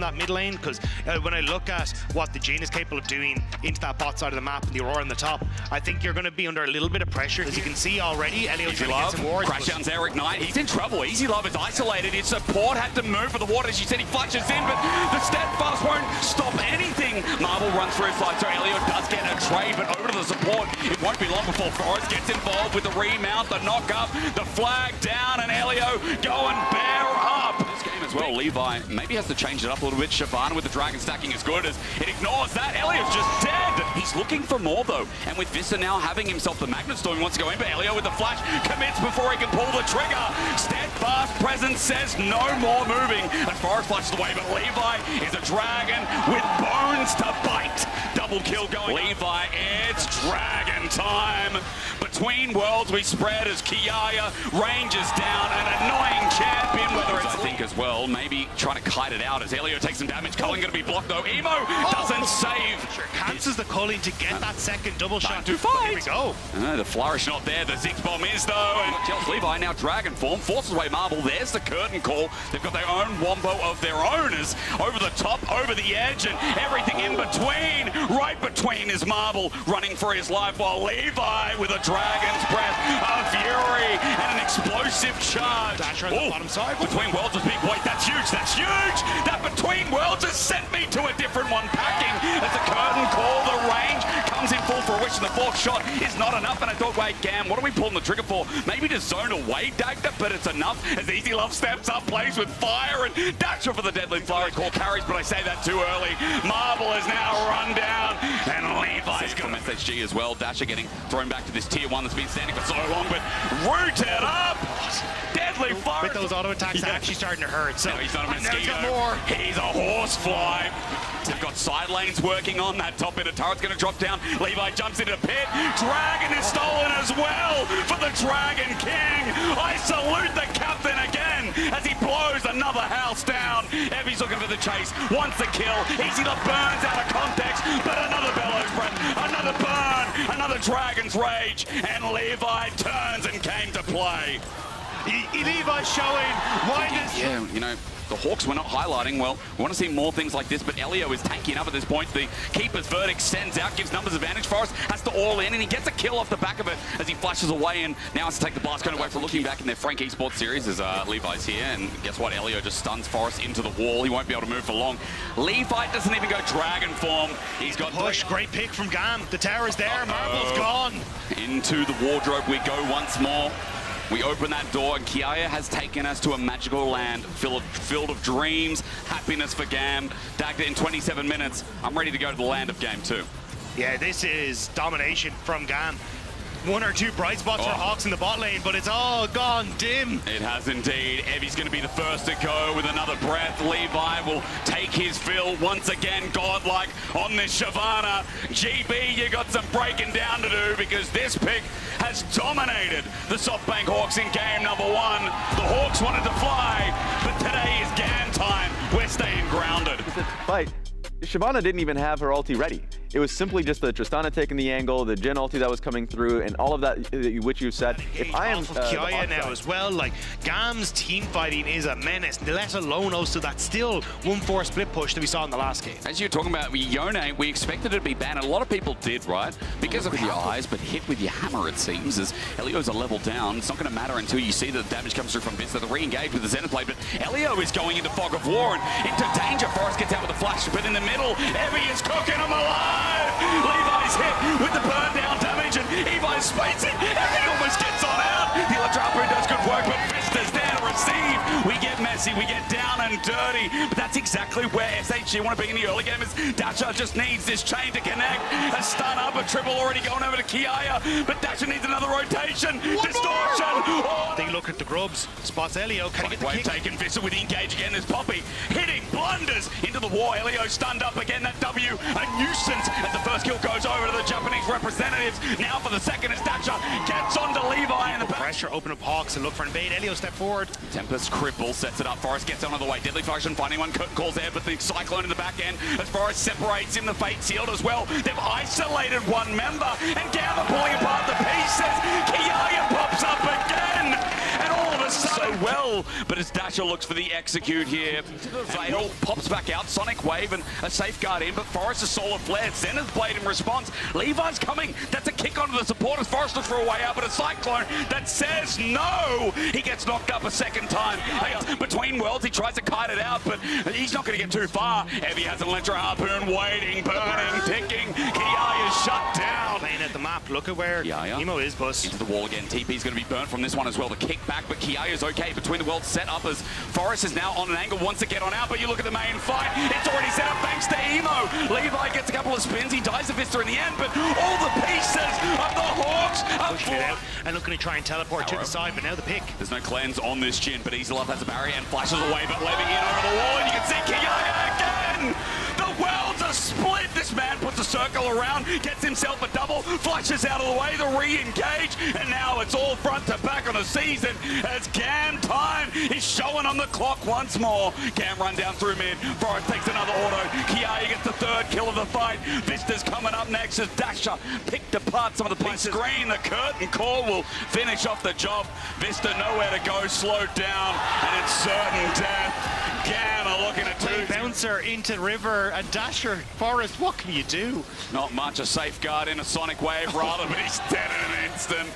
that mid lane, because when I look at what the Jhin is capable of doing into that bot side of the map and the Aurora on the top, I think you're going to be under a little bit of pressure. As you can see already, Elio's trying to get some wards. Crashdown's Eric Knight, he's in trouble. Easy Love is isolated. His support had to move for the water. As you said, he flashes in, but the steadfast won't stop anything. Marvel runs through his side, so Elio does get a trade, but over to the support. It won't be long before Forrest gets involved with the remount, the knock up, the flag down, and Elio going bear up. This game as well, Levi maybe has to change it up a little bit. Shyvana with the dragon stacking is good as it ignores that. Elio's just dead. He's looking for more though, and with Vista now having himself the Magnet Storm, he wants to go in, but Elio with the flash commits before he can pull the trigger. Steadfast presence says no more moving as Forrest flashes away, but Levi is a dragon with bones to bite. Double kill going. Levi, it's dragon time. Between worlds we spread as Kiaya ranges down an annoying champion, whether it's I think as well, maybe trying to kite it out as Elio takes some damage. Culling going to be blocked though. Emo doesn't save. Cancels the culling to get that second double shot. To fight. Here we go. The flourish not there. The Ziggs bomb is though, and tells Levi now dragon form, forces away Marble. There's the curtain call. They've got their own wombo of their own as over the top, over the edge, and everything in between. Right between is Marble running for his life, while Levi with a dragon's breath, a fury, and an explosive charge. Dasher on the bottom side. Between worlds was big. Wait, that's huge. That's huge. That between worlds has sent me to a different one. Packing as the curtain call, the range comes in full fruition. The fourth shot is not enough, and I thought, wait, GAM, what are we pulling the trigger for? Maybe to zone away Dagda, but it's enough as Easy Love steps up, plays with fire, and Dasher for the deadly flurry call carries, but I say that too early. Marble is now run down, and Levi's got SHG as well. Dasher getting thrown back to this tier 1 that's been standing for so long, but rooted up. Deadly flurry. With those auto attacks actually starting to hurt. So no, he's not a mosquito. More. He's a horsefly. They've got side lanes working on that top bit of turret's going to drop down. Levi jumps into the pit. Dragon is stolen as well for the Dragon King. I salute the captain again as he blows another house down. Evie's looking for the chase, wants the kill. Easy Love burns out of context, but another bellows breath, another burn, another Dragon's Rage, and Levi turns and came to play. Levi's showing why this. Yeah, you know, the Hawks were not highlighting well. We want to see more things like this, but Elio is tanking up at this point. The keeper's verdict sends out, gives numbers advantage. Forrest has to all in, and he gets a kill off the back of it as he flashes away, and now has to take the blast cone away for looking back in their Frank Esports series as Levi's here, and guess what? Elio just stuns Forrest into the wall. He won't be able to move for long. Levi doesn't even go dragon form. He's got push. Great pick from GAM. The tower's there. Marble's gone. Into the wardrobe we go once more. We open that door, and Kiaya has taken us to a magical land filled of dreams, happiness for GAM. Dagda in 27 minutes. I'm ready to go to the land of Game 2. Yeah, this is domination from GAM. One or two bright spots for Hawks in the bot lane, but it's all gone dim. It has indeed. Evie's going to be the first to go with another breath. Levi will take his fill once again, godlike on this Shyvana. GB, you got some breaking down to do because this pick has dominated the SoftBank Hawks in game number 1. The Hawks wanted to fly, but today is GAM time. We're staying grounded. Fight. Shyvana didn't even have her ulti ready. It was simply just the Tristana taking the angle, the Jhin ulti that was coming through, and all of that which you said. If I am Kiaya now as well, like GAM's team fighting is a menace, let alone also that still 1-4 split push that we saw in the last game. As you're talking about Yone, we expected it to be banned. A lot of people did, right? Because of with your eyes, but hit with your hammer, it seems, as Elio's a level down. It's not going to matter until you see that the damage comes through from Vista. The re-engage with the Zenith blade, but Elio is going into fog of war and into danger. Forrest gets out with a flash, but in the middle, Evie is cooking him alive. Levi's hit with the burn down damage, and Evi's spacing. Evie almost gets on out. The Electropia does good work, but Vista's there to receive. We get messy, we get down and dirty, but that's exactly where SHG want to be in the early game. As Dasher just needs this chain to connect. A stun up, a triple already going over to Kiaya, but Dasher needs another rotation. Distortion. They look at the grubs. Spots Elio. Can he get the kick? Taken Vista with the engage again. There's Poppy hitting blunders into the wall. Elio stunned up again. That W, a nuisance as the first kill goes over to the Japanese representatives. Now for the second as Dasher gets onto Levi in the pressure. Open up Hawks and look for an invade. Elio step forward. Tempest cripple sets it up. Forrest gets on the way. Deadly Function finding one. Curtain calls there, but the Cyclone in the back end as Forrest separates him. The Fate Sealed as well. They've isolated one member, and GAM are pulling apart the pieces. Kiaya pops up again, and all of a sudden, so well well. But as Dasher looks for the execute here, Veil pops back out, Sonic Wave and a safeguard in, but Forrest is solar flared. Zenith's blade in response. Levi's coming. That's a kick onto the support as Forrest looks for a way out, but a cyclone that says no. He gets knocked up a second time. Between worlds, he tries to kite it out, but he's not going to get too far. Heavy has an electro harpoon waiting, burning, ticking. Kia is shut down. Playing at the map. Look at where Emo is, Bus. Into the wall again. TP's going to be burnt from this one as well. The kick back, but Kia is okay. Between the worlds set up as Forrest is now on an angle, wants to get on out, but you look at the main fight. It's already set up thanks to Emo. Levi gets a couple of spins. He dies to Vista in the end, but all the pieces of the Hawks are pushing it out and looking to try and teleport to the side, but now the pick. There's no cleanse on this Jhin, but Easy Love has a barrier and flashes away, but Levy in over the wall, and you can see Kia again! The worlds are split! This man puts a circle around, gets himself a double, flashes out of the way, the re-engage, and now it's all front to back on the season as GAM time is showing on the clock once more. GAM run down through mid, Forrest takes another auto, Kia gets the third kill of the fight, Vista's coming up next as Dasher picked apart some of the pieces. Screen, the curtain call will finish off the job. Vista nowhere to go, slowed down, and it's certain death. GAM are looking at two. Bouncer into River and Dasher. Forrest, what can you do? Not much, a safeguard in a Sonic Wave rather, but he's dead in an instant.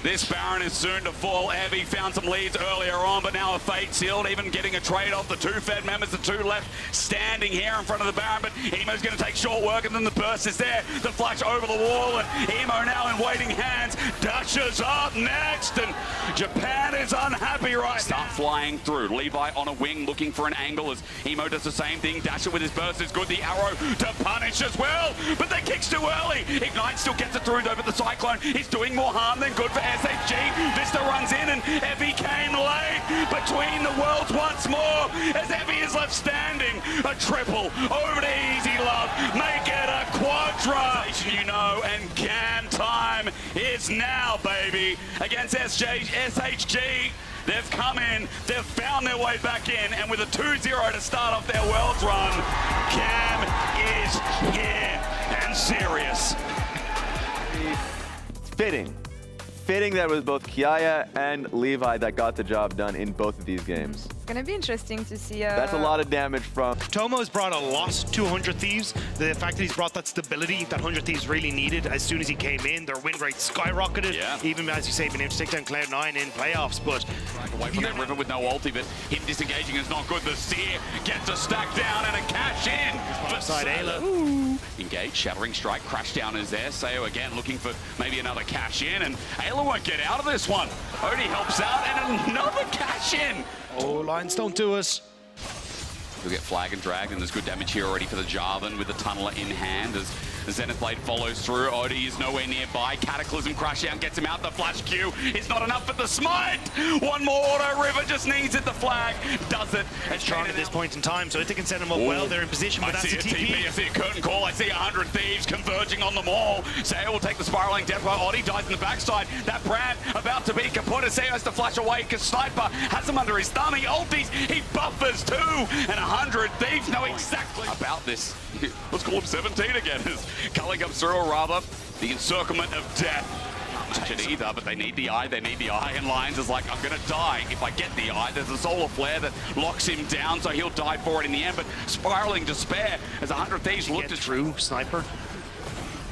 This Baron is soon to fall. Heavy found some leads earlier on, but now a fate sealed, even getting a trade off the two Fed members, the two left standing here in front of the Baron, but Emo's going to take short work, and then the burst is there. The flash over the wall, and Emo now in waiting hands. Dasher's up next, and Japan is unhappy right now. Start flying through. Levi on a wing looking for an angle as Emo does the same thing. Dasher with his burst is good. The arrow to punish as well, but the kick's too early. Ignite still gets it through though, but the Cyclone is doing more harm than good for SHG. Vista runs in and Evie came late between the worlds once more as Evie is left standing. A triple over to Easy Love. Make it a quadra, you know, and GAM time is now, baby, against SHG. They've come in, they've found their way back in, and with a 2-0 to start off their world's run, GAM is here and serious. Fitting that it was both Kia and Levi that got the job done in both of these games. It's gonna be interesting to see. That's a lot of damage from. Tomo has brought a lot to 100 Thieves. The fact that he's brought that stability that 100 Thieves really needed as soon as he came in, their win rate skyrocketed. Yeah. Even as you say, been able to take down Cloud9 in playoffs. But away from that River with no ulti, but him disengaging is not good. The Seer gets a stack down and a cash in. Side Ayla. Engage, Shattering Strike, crash down is there. Sayo again looking for maybe another cash in, and Ayla won't get out of this one. Odie helps out, and another cash in. Oh, lines don't do us. We'll get flag and drag, and there's good damage here already for the Jarvan with the Tunneler in hand as the Zenith Blade follows through. Odie is nowhere nearby. Cataclysm crash down, gets him out. The flash Q is not enough for the smite. One more auto. River just needs it. The flag does it. It's strong at this point in time, so if they can set him up well, they're in position, but that's a TP. I see a curtain call. I see 100 Thieves converging on them all. Sayo will take the spiraling death while Odie dies in the backside. That Brand about to be kaput. Sayo has to flash away because Sniper has him under his thumb. He ulties. He buffers too. And 100 Thieves know exactly about this. Let's call him 17 again. Culling comes through, or rather, the encirclement of death. Not much it either, but they need the eye, and Lions is like, I'm gonna die if I get the eye. There's a solar flare that locks him down, so he'll die for it in the end, but spiraling despair as 100 Thieves look to through Sniper.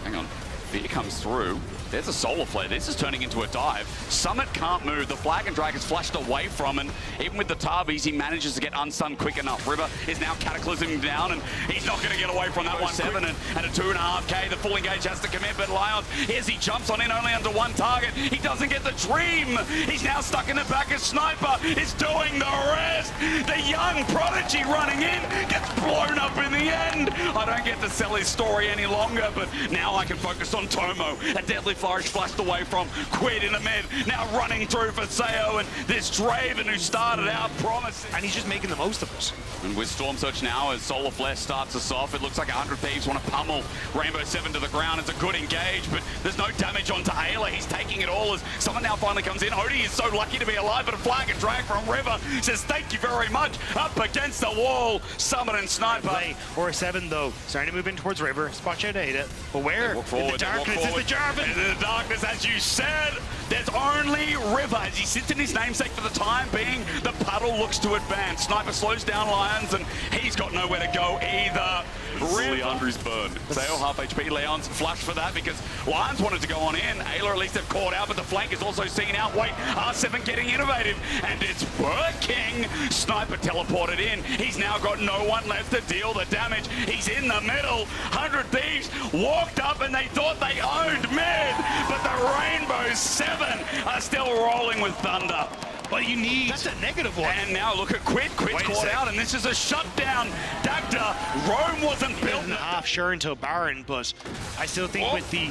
Hang on, Fear comes through. There's a solar flare. This is turning into a dive. Summit can't move. The flag and drag is flashed away from, and even with the Tabis, he manages to get unstunned quick enough. River is now cataclysming down, and he's not going to get away from that 1-7 and a 2.5K. The full engage has to commit, but Lions, here's he jumps on in only under one target. He doesn't get the dream. He's now stuck in the back as Sniper is doing the rest. The young prodigy running in gets blown up in the end. I don't get to sell his story any longer, but now I can focus on Tomo. A deadly flourish flashed away from Quid in the mid, now running through for Sayo, and this Draven who started out promising. And he's just making the most of it. And with Storm Surge now, as Solar Flare starts us off, it looks like 100 Thieves want to pummel Rainbow 7 to the ground. It's a good engage, but there's no damage onto Ayla. He's taking it all as someone now finally comes in. Odie is so lucky to be alive, but a flag and drag from River says thank you very much. Up against the wall, Summit and Sniper. Or 7 though, starting to move in towards River. Spot out Ada, but where did the darkness is the Jarvan. And in the darkness, as you said, there's only River. As he sits in his namesake for the time being, the puddle looks to advance. Sniper slows down Lions, and he's got nowhere to go either. Leandre's burned. Sayo half HP. Leon's flushed for that because Lions wanted to go on in. Ayla at least have caught out, but the flank is also seen out. Wait, R7 getting innovative, and it's working. Sniper teleported in. He's now got no one left to deal the damage. He's in the middle. 100 Thieves walked up and they thought they owned mid, but the Rainbow 7 are still rolling with thunder. But you need... That's a negative one. And now look at Quid. Quid's caught out, and this is a shutdown. Dagda, Rome wasn't built. Half sure into Baron, but I still think with the...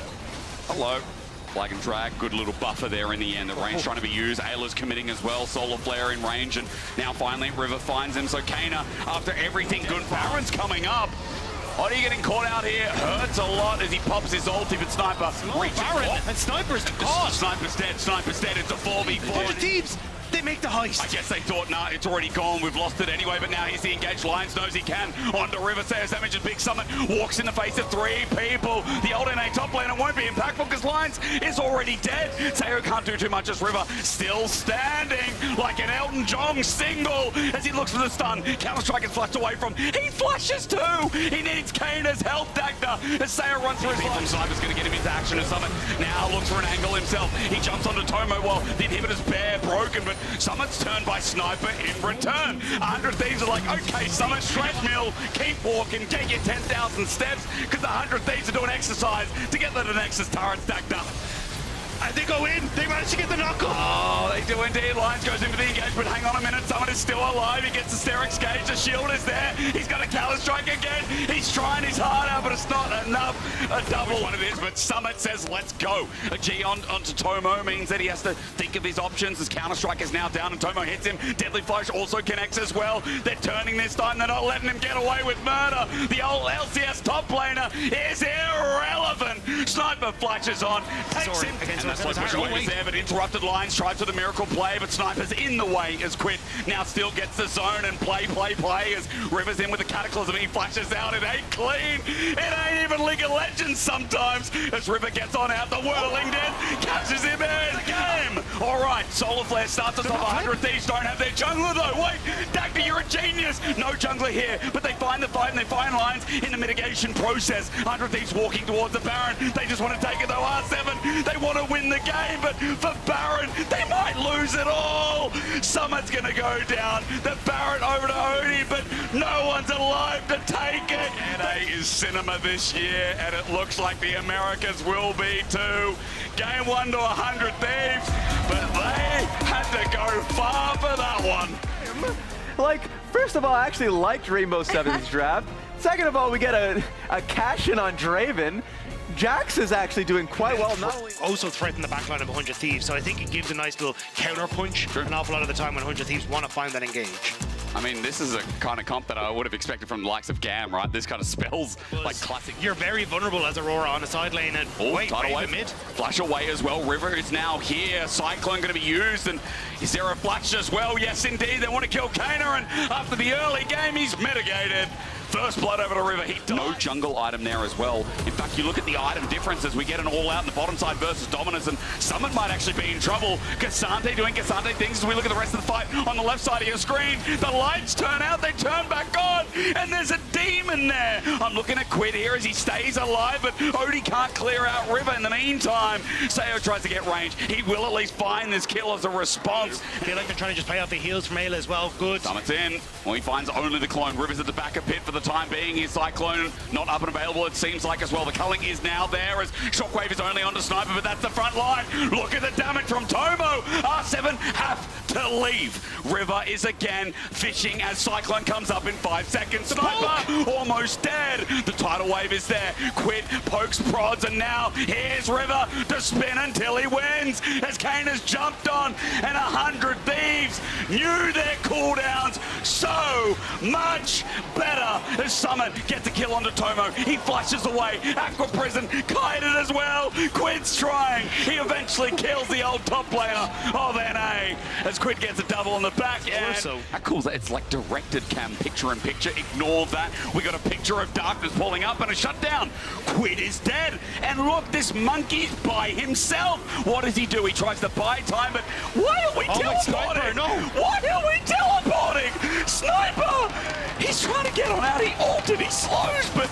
Hello. Flag and drag, good little buffer there in the end. The range trying to be used. Ayla's committing as well. Solar Flare in range, and now finally River finds him. So Kana, after everything good, Baron's coming up. Oddie getting caught out here hurts a lot as he pops his ulti, but Sniper reaches Baron, and Sniper's gone. Sniper's dead, Sniper's dead. It's a 4v4. The Thieves, they make the heist. I guess they thought, nah, it's already gone. We've lost it anyway, but now he's the engaged. Lions knows he can. On to River. Says damage and Big Summit walks in the face of 3 people. The old NA top laner won't be impactful because Lions is already dead. Sayo can't do too much as River still standing like an Elton John single as he looks for the stun. Counter-Strike is flushed away from. He flushes too. He needs Kana's help, Dagda, as Sayo runs through his life. Sniper's going to get him into action as Summit now looks for an angle himself. He jumps onto Tomo while the inhibitor's bare broken, but Summit's turned by Sniper in return. 100 Thieves are like, okay, Summit, treadmill, keep walking, get your 10,000 steps, because the 100 Thieves are doing exercise to get the Nexus turret stacked up. And they go in, they manage to get the knock-off. Oh, they do indeed. Lions goes in for the engagement. Hang on a minute, Summit is still alive. He gets the Sterix gauge, the shield is there. He's got a Counter-Strike again. He's trying his heart out, but it's not enough. A double one it is, but Summit says, let's go. A G onto Tomo means that he has to think of his options as Counter-Strike is now down and Tomo hits him. Deadly Flash also connects as well. They're turning this time. They're not letting him get away with murder. The old LCS top laner is irrelevant. Sniper flashes on, takes him. And that's like push there, but interrupted Lions tried for the miracle play, but Sniper's in the way as Quid now still gets the zone and play as River's in with the Cataclysm. He flashes out. It ain't clean. It ain't even League of Legends sometimes as River gets on out. The Whirling Dead catches him in the game. All right, Solar Flare starts us off. 100 Thieves don't have their jungler though. Wait, Dagda, you're a genius. No jungler here, but they find the fight and they find Lions in the mitigation process. 100 Thieves walking towards the Baron. They just want to take it though. R7, they want to win the game, but for Baron, they might lose it all. Summit's going to go down. The Baron over to Odie, but no one's alive to take it. NA is cinema this year, and it looks like the Americas will be too. Game 1 to 100 Thieves, but they had to go far for that one. Like, first of all, I actually liked Rainbow 7's draft. Second of all, we get a cash-in on Draven. Jax is actually doing quite well. Not only also threaten the backline of 100 Thieves, so I think it gives a nice little counter punch an awful lot of the time when 100 Thieves want to find that engage. I mean, this is a kind of comp that I would have expected from the likes of GAM, right? This kind of spells like classic. You're very vulnerable as Aurora on the side lane, and wait, away mid. Flash away as well. River is now here. Cyclone going to be used, and is there a flash as well? Yes, indeed. They want to kill Kana, and after the early game, he's mitigated. First blood over to River. He no jungle item there as well. In fact, you look at the item differences. We get an all-out in the bottom side versus Dominance, and Summit might actually be in trouble. Cassante doing Cassante things as we look at the rest of the fight on the left side of your screen. The lights turn out, they turn back on, and there's a demon there. I'm looking at Quid here as he stays alive, but Odie can't clear out River in the meantime. Sayo tries to get range. He will at least find this kill as a response. I feel like they're trying to just play off the heals from Ayla as well. Good. Summit's in. Well, he finds only the clone. River's at the back of pit for the time being. His Cyclone not up and available, it seems like as well. The culling is now there as Shockwave is only onto Sniper, but that's the front line. Look at the damage from Tomo. R7 have to leave. River is again fishing as Cyclone comes up in 5 seconds. Sniper almost dead. The tidal wave is there. Quid pokes, prods, and now here's River to spin until he wins as Kane has jumped on, and 100 Thieves knew their cooldowns so much better as Summit gets a kill onto Tomo. He flushes away. Aqua Prison kited as well. Quid's trying. He eventually kills the old top laner of NA as Quid gets a double on the back end. How cool is that? It's like directed cam, picture-in-picture. Ignore that. We got a picture of darkness pulling up and a shutdown. Quid is dead. And look, this monkey's by himself. What does he do? He tries to buy time, but why are we teleporting? No. Why are we teleporting? Sniper! He's trying to get on out. He ulted, he slows, but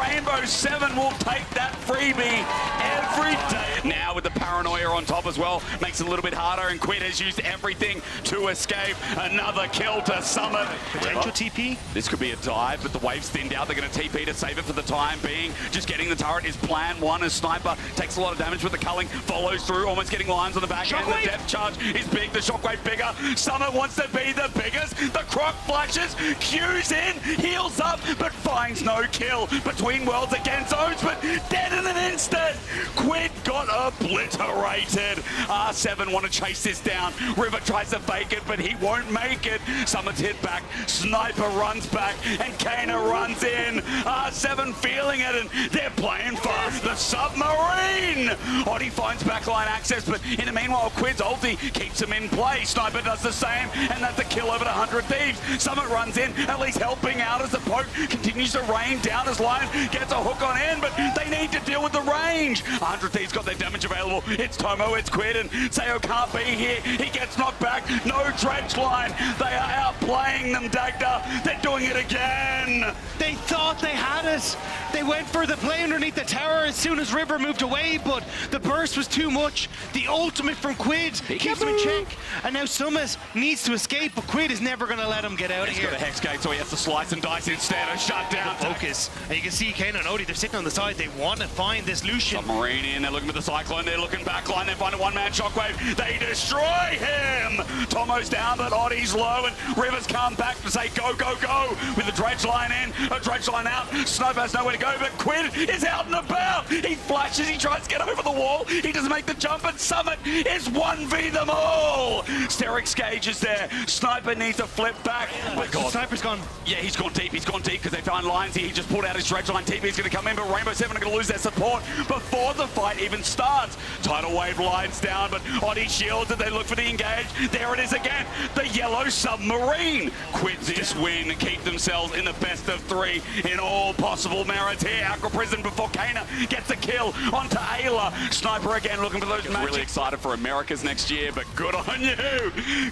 Rainbow 7 will take that freebie every day. Now with the paranoia on top as well, makes it a little bit harder, and Quid has used everything to escape. Another kill to Summit. Potential TP? This could be a dive, but the wave's thinned out. They're going to TP to save it for the time being. Just getting the turret is plan one as Sniper takes a lot of damage with the culling, follows through, almost getting lines on the back end. The depth charge is big, the shockwave bigger. Summit wants to be the biggest. The croc flashes, Q's in, heals up, but finds no kill. Between worlds against zones, but dead in an instant. Quid got obliterated. R7 want to chase this down. River tries to fake it, but he won't make it. Summit's hit back. Sniper runs back, and Kana runs in. R7 feeling it, and they're playing fast. The submarine. Oddie finds backline access, but in the meanwhile, Quid's ulti keeps him in play. Sniper does the same, and that's a kill over 100 Thieves. Summit runs in, at least helping out as the poke continues to rain down as Lion gets a hook on in, but they need to deal with the range. 100 Thieves got their damage available. It's Tomo, it's Quid, and Sayo can't be here. He gets knocked back. No dredge line. They are outplaying them, Dagda. They're doing it again. They thought they had it. They went for the play underneath the tower as soon as River moved away, but the burst was too much. The ultimate from Quid keeps him in check, and now Summit needs to escape, but Quid is never going to let him get out of here. He's got a Hex Gate, so he has to slice and dice instead. A shutdown. Focus. And you can see Kane and Odie, they're sitting on the side. They want to find this Lucian. Submarine in, they're looking for the Cyclone, they're looking backline, they find a one-man shockwave, they destroy him! Tomo's down, but Oddie's low, and Rivers come back to say go, go, go, with the dredge line in, a dredge line out, Sniper has nowhere to go, but Quid is out and about! He flashes, he tries to get over the wall, he doesn't make the jump, and Summit is 1v them all! Sterix Gage is there, Sniper needs to flip back, but God. Sniper's gone. Yeah, he's gone deep because they found lines here, he just pulled out his dredge line, TP's going to come in, but Rainbow 7 are going to lose their support before the fight even starts. Tidal wave lines down, but Oddie shields and they look for the engage. There it is again, the yellow submarine. Quid this win, keep themselves in the best of three in all possible merits here. Aqua Prison before Kana gets a kill onto Ayla. Sniper again looking for those magic. Really excited for Americas next year, but good on you.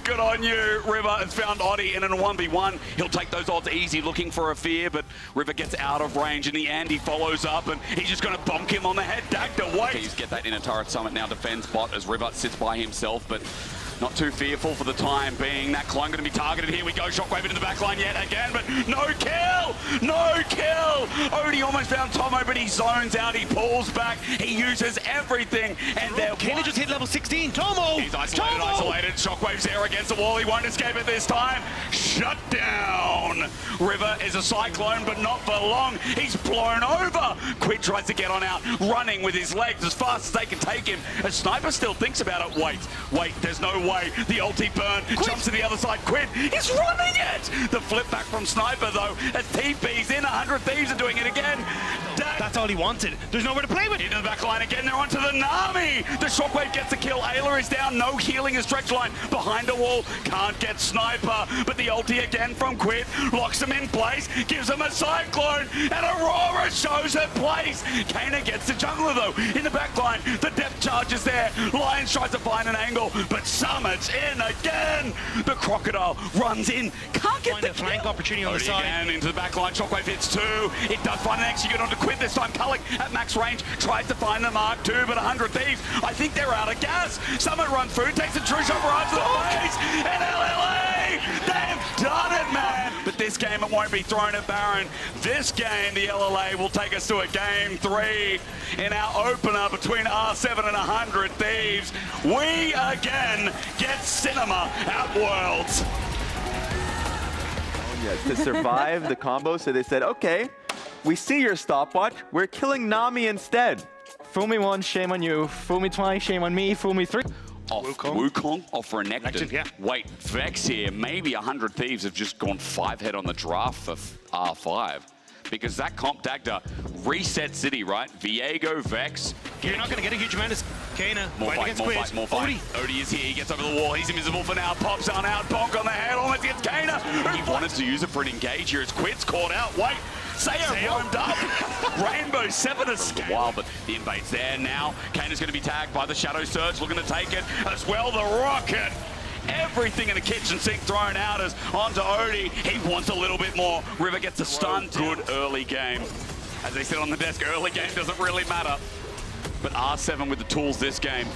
Good on you. River has found Oddie in a 1v1. He'll take those odds easy, looking for a fear, but River gets out of range in the end. He follows up and he's just going to bonk him on the head. Dagda waits. Get that inner turret. Summit now defends bot as River sits by himself, but not too fearful for the time being. That clone going to be targeted. Here we go. Shockwave into the backline yet again, but no kill! No kill! Odie almost found Tomo, but he zones out. He pulls back. He uses everything, and they're Kana just hit level 16. Tomo! He's isolated. Shockwave's there against the wall. He won't escape it this time. Shut down. River is a cyclone, but not for long. He's blown over. Quid tries to get on out, running with his legs as fast as they can take him. A Sniper still thinks about it. Wait, there's no way. The ulti burn, jumps to the other side. Quid is running it. The flip back from Sniper though, as TP's in. 100 Thieves are doing it again. That's all he wanted. There's nowhere to play with. Into the back line again. They're onto the Nami. The shockwave gets the kill. Ayla is down. No healing. A stretch line behind a wall. Can't get Sniper. But the ulti again from Quid locks him in place. Gives him a cyclone. And Aurora shows her place. Kana gets the jungler though. In the back line. The depth charge is there. Lions tries to find an angle. But Summit's in again. The Crocodile runs in. Can't get the flank opportunity on the side. Again into the back line. Shockwave hits two. It does find an execute onto Quid this time. Culling at max range. Tries to find the mark two, but 100 Thieves. I think they're out of gas. Summit runs through. Takes a true shot right to the face. And LAAAA, they've done it, man. But this game, it won't be thrown at Baron. This game, the LAAAA will take us to a game 3 in our opener between R7 and 100 Thieves. We again get cinema at Worlds. Yes, to survive the combo, so they said, okay, we see your stopwatch, we're killing Nami instead. Fool me once, shame on you. Fool me twice, shame on me. Fool me three. Off Wukong, off Renekton. Yeah. Wait, Vex here. Maybe 100 Thieves have just gone 5-head on the draft for R5. Because that comp Dagda reset City, right? Viego, Vex, You're not going to get a huge amount of Kana. More fight, more fight. Odie is here, he gets over the wall, he's invisible for now, pops on out, bonk on the head, almost gets Kana. He wanted to use it for an engage here, as Quid's caught out, wait. Sayo roamed up. Rainbow 7 escaped. Wild, but the invade's there now. Kana's going to be tagged by the Shadow Surge, looking to take it as well. The rocket. Everything in the kitchen sink thrown out as onto Odie. He wants a little bit more. River gets a stun. Good early game. As they said on the desk, early game doesn't really matter. But R7 with the tools this game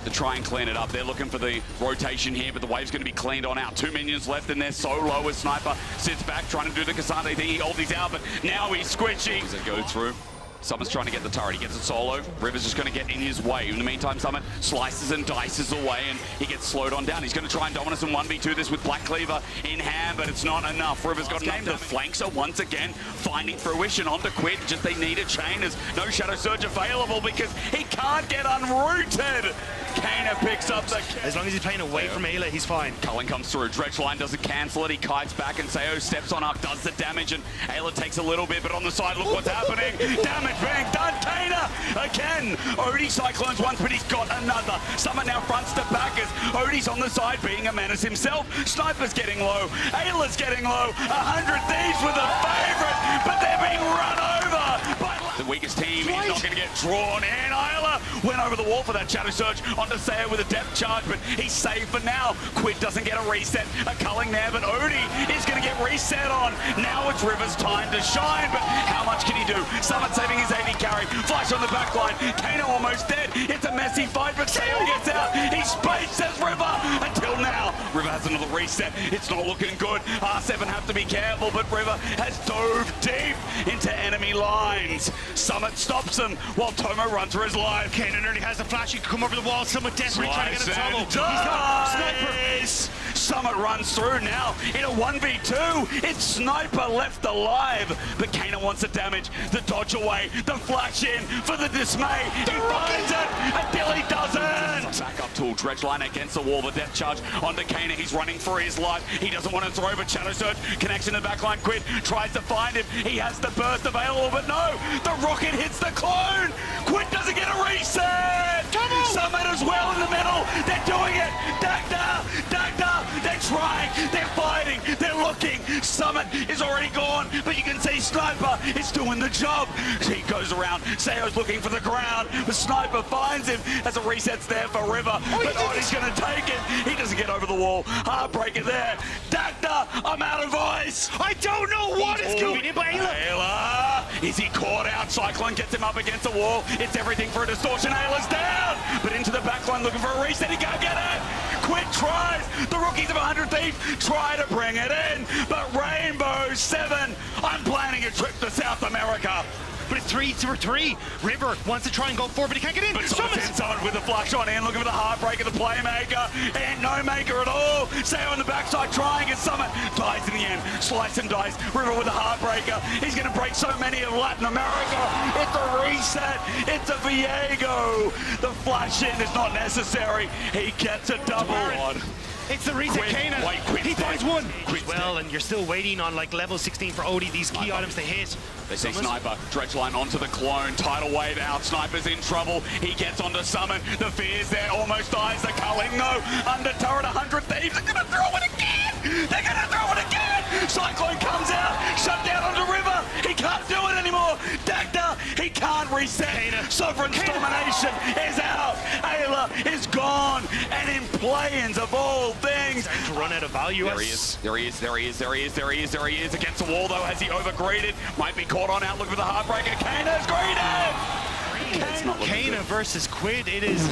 to try and clean it up. They're looking for the rotation here, but the wave's going to be cleaned on out. 2 minions left in there, so low as Sniper sits back trying to do the Cassandre thing. He holds these out, but now he's squishy. Does it go through? Summit's trying to get the turret, he gets it solo. River's just going to get in his way. In the meantime, Summit slices and dices away and he gets slowed on down. He's going to try and dominate and 1v2 this with Black Cleaver in hand, but it's not enough. River's got enough. The flanks are once again finding fruition onto Quid. Just they need a chain. There's no Shadow Surge available because he can't get unrooted. Kana picks up the... As long as he's playing away from Ayla, he's fine. Culling comes through. Dredgeline doesn't cancel it. He kites back and Sayo steps on up, does the damage, and Ayla takes a little bit, but on the side, look what's happening. Damage being done. Kana again. Odie cyclones once, but he's got another. Summit now fronts to backers. Odie's on the side being a menace himself. Sniper's getting low. Ayla's getting low. 100 Thieves with a favorite, but they're being run over by... The weakest team is not going to get drawn in. Ayla went over the wall for that Shadow Surge onto Sayo with a depth charge, but he's safe for now. Quid doesn't get a reset. A culling there, but Odie is going to get reset on. Now it's River's time to shine, but how much can he do? Summit saving his AD carry. Flash on the back line. Kano almost dead. It's a messy fight, but Sayo gets out. He space says River. Until now, River has another reset. It's not looking good. R7 have to be careful, but River has dove deep into enemy lines. Summit stops him while Tomo runs for his life. Kana nearly has the flash. He can come over the wall. Someone desperately trying to get a tunnel. He's got Sniper. Summit runs through now in a 1v2. It's Sniper left alive, but Kana wants the damage, the dodge away, the flash in for the dismay. He finds it until he doesn't. Back up tool, Dredgeline against the wall, the death charge onto Kana. He's running for his life. He doesn't want to throw, but Shadow Surge connects in the backline. Quid tries to find him. He has the burst available, but no, the rocket hits the clone. Quid doesn't get a reset. Summit as well in the middle. They're doing it. Dagda. They're trying. They're fighting. They're looking. Summit is already gone, but you can see Sniper is doing the job. He goes around. Sayo's looking for the ground, but Sniper finds him as a reset's there for River. But Odie's going to take it. He doesn't get over the wall. Heartbreaker there. Dagda, I'm out of voice. I don't know what is going in, but Ayla. Is he caught out? Cyclone gets him up against the wall. It's everything for a distortion. Ayla's down, but into the backline looking for a reset. He can't get it. Quid tries. The rookies of 100 Thieves try to bring it in, but Rainbow 7, I'm planning a trip to South America. But it's 3-3. River wants to try and go forward, but he can't get in. But Summit with the flash on in, looking for the heartbreaker, the playmaker, and no maker at all. Sayo on the backside trying, and Summit dies in the end. Slice and dice. River with the heartbreaker. He's going to break so many of Latin America. It's a reset. It's a Viego. The flash in is not necessary. He gets a double. It's the reset. Kana. He finds one. Well, and you're still waiting on like level 16 for Odie, these key items to hit. They see Sniper, Dredgeline onto the clone, tidal wave out, Sniper's in trouble, he gets onto Summit, the fear's there, almost dies, the culling, no, under turret, 100 Thieves, they're gonna throw it again! They're gonna throw it again! Cyclone comes out, shut down onto River, he can't do it anymore, Dagda, he can't reset, Sovereign's domination is out, Ayla is gone, and in play-ins of all things, to run out of value. There he is, against the wall though, has he overgreeded, might be caught on out, look for the heartbreaker, Kana's greeded! Kana versus Quid, it is...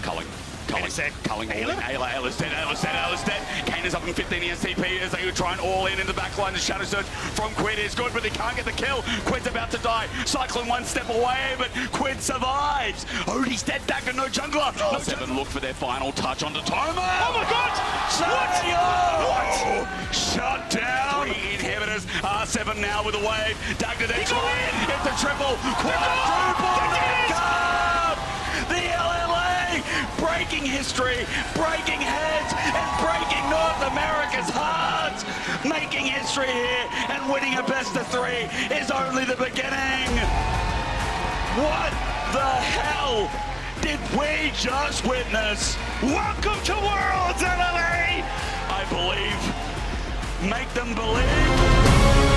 Culling all in. Ayla's dead. Kana's up in 15 ESTP as they try and all in the back line. The Shadow Surge from Quid is good, but they can't get the kill. Quid's about to die. Cyclone one step away, but Quid survives. Odie's dead, Dagger, no jungler. No 7 look for their final touch onto Tomo. Oh my god! What? Shut down. 3 inhibitors. R7 now with a wave. Dagger then trying. It's a triple. Quadruple. The LAAAA breaking history, breaking heads, and breaking North America's hearts. Making history here and winning a best of 3 is only the beginning. What the hell did we just witness? Welcome to Worlds LAAAA! I believe. Make them believe.